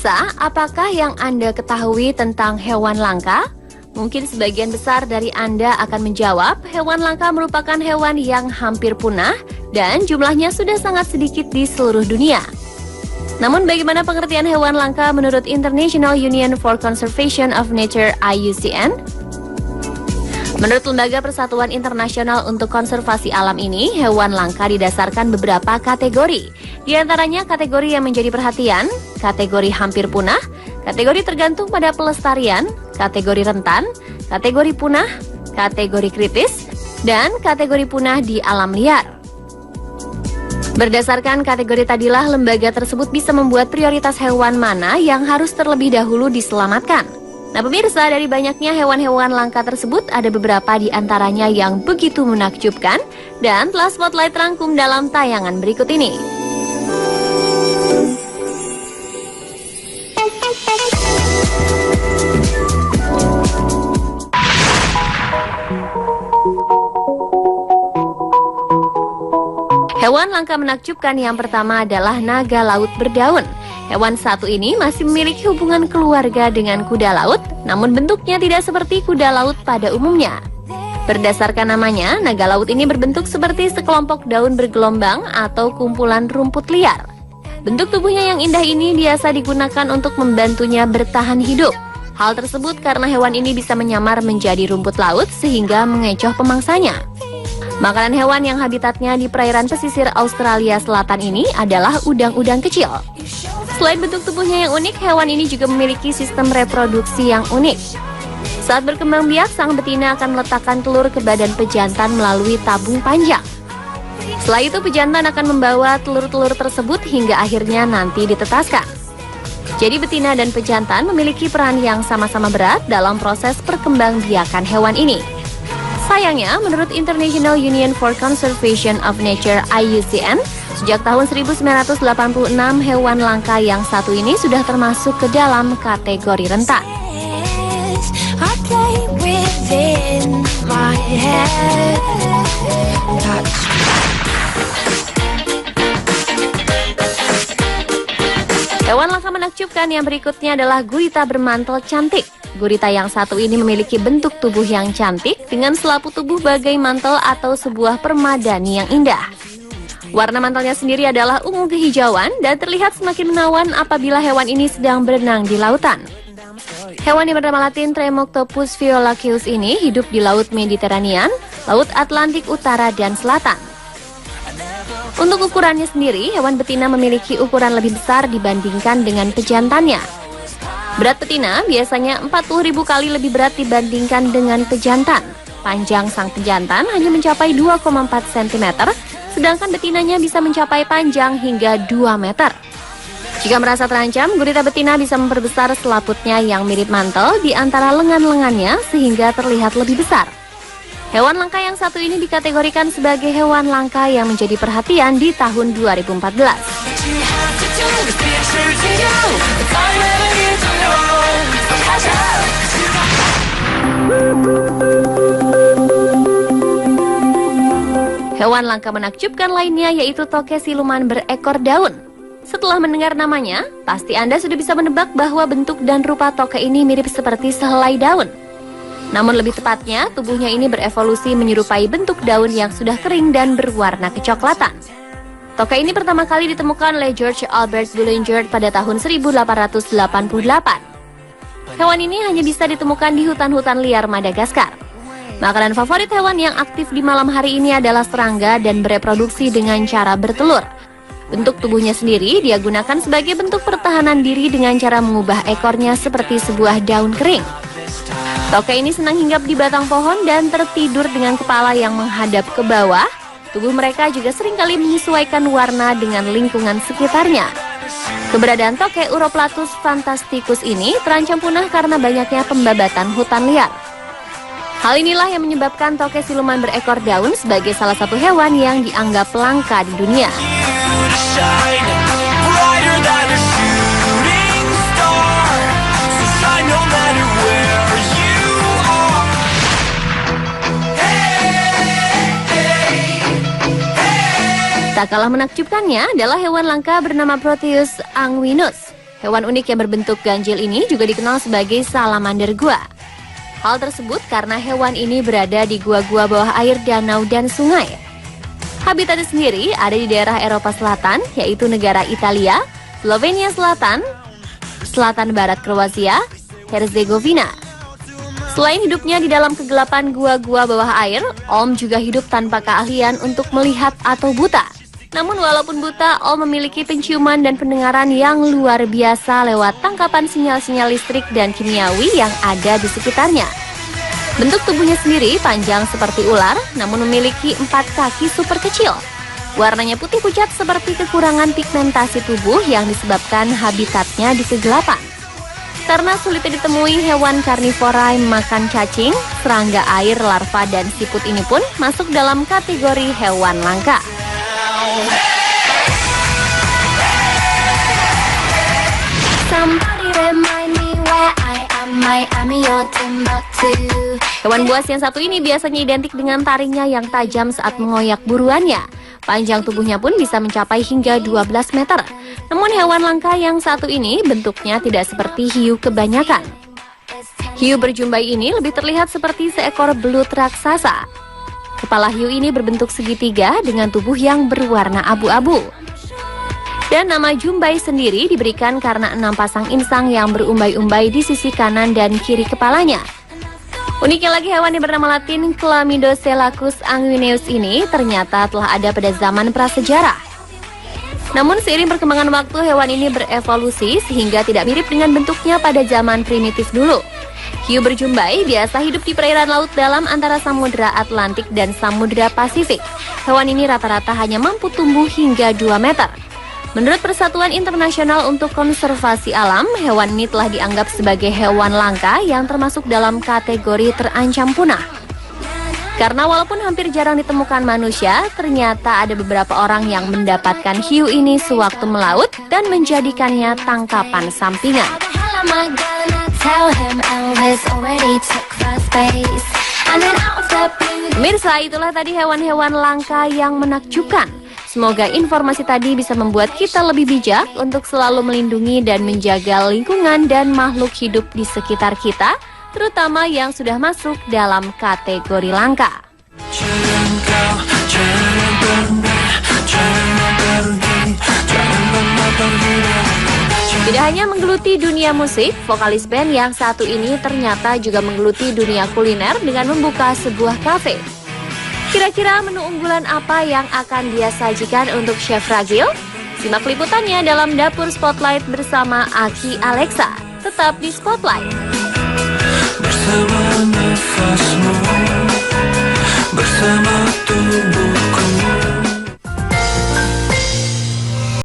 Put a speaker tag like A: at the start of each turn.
A: Pemirsa, apakah yang Anda ketahui tentang hewan langka? Mungkin sebagian besar dari Anda akan menjawab, hewan langka merupakan hewan yang hampir punah dan jumlahnya sudah sangat sedikit di seluruh dunia. Namun bagaimana pengertian hewan langka menurut International Union for Conservation of Nature (IUCN)? Menurut Lembaga Persatuan Internasional untuk Konservasi Alam ini, hewan langka didasarkan beberapa kategori. Di antaranya kategori yang menjadi perhatian, kategori hampir punah, kategori tergantung pada pelestarian, kategori rentan, kategori punah, kategori kritis, dan kategori punah di alam liar. Berdasarkan kategori tadilah, lembaga tersebut bisa membuat prioritas hewan mana yang harus terlebih dahulu diselamatkan. Nah pemirsa, dari banyaknya hewan-hewan langka tersebut, ada beberapa di antaranya yang begitu menakjubkan dan telah Spotlight rangkum dalam tayangan berikut ini. Hewan langka menakjubkan yang pertama adalah naga laut berdaun. Hewan satu ini masih memiliki hubungan keluarga dengan kuda laut, namun bentuknya tidak seperti kuda laut pada umumnya. Berdasarkan namanya, naga laut ini berbentuk seperti sekelompok daun bergelombang atau kumpulan rumput liar. Bentuk tubuhnya yang indah ini biasa digunakan untuk membantunya bertahan hidup. Hal tersebut karena hewan ini bisa menyamar menjadi rumput laut sehingga mengecoh pemangsanya. Makanan hewan yang habitatnya di perairan pesisir Australia Selatan ini adalah udang-udang kecil. Selain bentuk tubuhnya yang unik, hewan ini juga memiliki sistem reproduksi yang unik. Saat berkembang biak, sang betina akan meletakkan telur ke badan pejantan melalui tabung panjang. Setelah itu, pejantan akan membawa telur-telur tersebut hingga akhirnya nanti ditetaskan. Jadi betina dan pejantan memiliki peran yang sama-sama berat dalam proses perkembangbiakan hewan ini. Sayangnya, menurut International Union for Conservation of Nature (IUCN), sejak tahun 1986 hewan langka yang satu ini sudah termasuk ke dalam kategori rentan. Hewan langka menakjubkan yang berikutnya adalah gurita bermantel cantik. Gurita yang satu ini memiliki bentuk tubuh yang cantik dengan selaput tubuh bagai mantel atau sebuah permadani yang indah. Warna mantelnya sendiri adalah ungu kehijauan dan terlihat semakin menawan apabila hewan ini sedang berenang di lautan. Hewan yang bernama latin Tremoctopus violaceus ini hidup di Laut Mediterranean, Laut Atlantik Utara dan Selatan. Untuk ukurannya sendiri, hewan betina memiliki ukuran lebih besar dibandingkan dengan pejantannya. Berat betina biasanya 40.000 kali lebih berat dibandingkan dengan pejantan. Panjang sang pejantan hanya mencapai 2,4 cm, sedangkan betinanya bisa mencapai panjang hingga 2 meter. Jika merasa terancam, gurita betina bisa memperbesar selaputnya yang mirip mantel di antara lengan-lengannya sehingga terlihat lebih besar. Hewan langka yang satu ini dikategorikan sebagai hewan langka yang menjadi perhatian di tahun 2014. Hewan langka menakjubkan lainnya yaitu toke siluman berekor daun. Setelah mendengar namanya, pasti Anda sudah bisa menebak bahwa bentuk dan rupa toke ini mirip seperti sehelai daun. Namun lebih tepatnya, tubuhnya ini berevolusi menyerupai bentuk daun yang sudah kering dan berwarna kecoklatan. Toke ini pertama kali ditemukan oleh George Albert Bullinger pada tahun 1888. Hewan ini hanya bisa ditemukan di hutan-hutan liar Madagaskar. Makanan favorit hewan yang aktif di malam hari ini adalah serangga dan bereproduksi dengan cara bertelur. Bentuk tubuhnya sendiri dia gunakan sebagai bentuk pertahanan diri dengan cara mengubah ekornya seperti sebuah daun kering. Toke ini senang hinggap di batang pohon dan tertidur dengan kepala yang menghadap ke bawah. Tubuh mereka juga seringkali menyesuaikan warna dengan lingkungan sekitarnya. Keberadaan toke Uroplatus fantasticus ini terancam punah karena banyaknya pembabatan hutan liar. Hal inilah yang menyebabkan toke siluman berekor daun sebagai salah satu hewan yang dianggap langka di dunia. Tak kalah menakjubkannya adalah hewan langka bernama Proteus anguinus. Hewan unik yang berbentuk ganjil ini juga dikenal sebagai salamander gua. Hal tersebut karena hewan ini berada di gua-gua bawah air danau dan sungai. Habitatnya sendiri ada di daerah Eropa Selatan, yaitu negara Italia, Slovenia Selatan, Selatan Barat Kroasia, Herzegovina. Selain hidupnya di dalam kegelapan gua-gua bawah air, Olm juga hidup tanpa keahlian untuk melihat atau buta. Namun walaupun buta, Olm memiliki penciuman dan pendengaran yang luar biasa lewat tangkapan sinyal-sinyal listrik dan kimiawi yang ada di sekitarnya. Bentuk tubuhnya sendiri panjang seperti ular, namun memiliki 4 kaki super kecil. Warnanya putih pucat seperti kekurangan pigmentasi tubuh yang disebabkan habitatnya di kegelapan. Karena sulitnya ditemui hewan karnivora yang makan cacing, serangga air, larva, dan siput ini pun masuk dalam kategori hewan langka. Hewan buas yang satu ini biasanya identik dengan taringnya yang tajam saat mengoyak buruannya. Panjang tubuhnya pun bisa mencapai hingga 12 meter. Namun hewan langka yang satu ini bentuknya tidak seperti hiu kebanyakan. Hiu berjumbai ini lebih terlihat seperti seekor belut raksasa. Kepala hiu ini berbentuk segitiga dengan tubuh yang berwarna abu-abu. Dan nama jumbai sendiri diberikan karena 6 pasang insang yang berumbai-umbai di sisi kanan dan kiri kepalanya. Uniknya lagi, hewan yang bernama latin Chlamydococcus anguineus ini ternyata telah ada pada zaman prasejarah. Namun seiring perkembangan waktu, hewan ini berevolusi sehingga tidak mirip dengan bentuknya pada zaman primitif dulu. Hiu berjumbai biasa hidup di perairan laut dalam antara Samudra Atlantik dan Samudra Pasifik. Hewan ini rata-rata hanya mampu tumbuh hingga 2 meter. Menurut Persatuan Internasional untuk Konservasi Alam, hewan ini telah dianggap sebagai hewan langka yang termasuk dalam kategori terancam punah. Karena walaupun hampir jarang ditemukan manusia, ternyata ada beberapa orang yang mendapatkan hiu ini sewaktu melaut dan menjadikannya tangkapan sampingan. Pemirsa, itulah tadi hewan-hewan langka yang menakjubkan. Semoga informasi tadi bisa membuat kita lebih bijak untuk selalu melindungi dan menjaga lingkungan dan makhluk hidup di sekitar kita, terutama yang sudah masuk dalam kategori langka. Tidak hanya menggeluti dunia musik, vokalis band yang satu ini ternyata juga menggeluti dunia kuliner dengan membuka sebuah kafe. Kira-kira menu unggulan apa yang akan dia sajikan untuk Chef Ragil? Simak liputannya dalam Dapur Spotlight bersama Aki Alexa. Tetap di Spotlight. Bersama nafasmu, bersama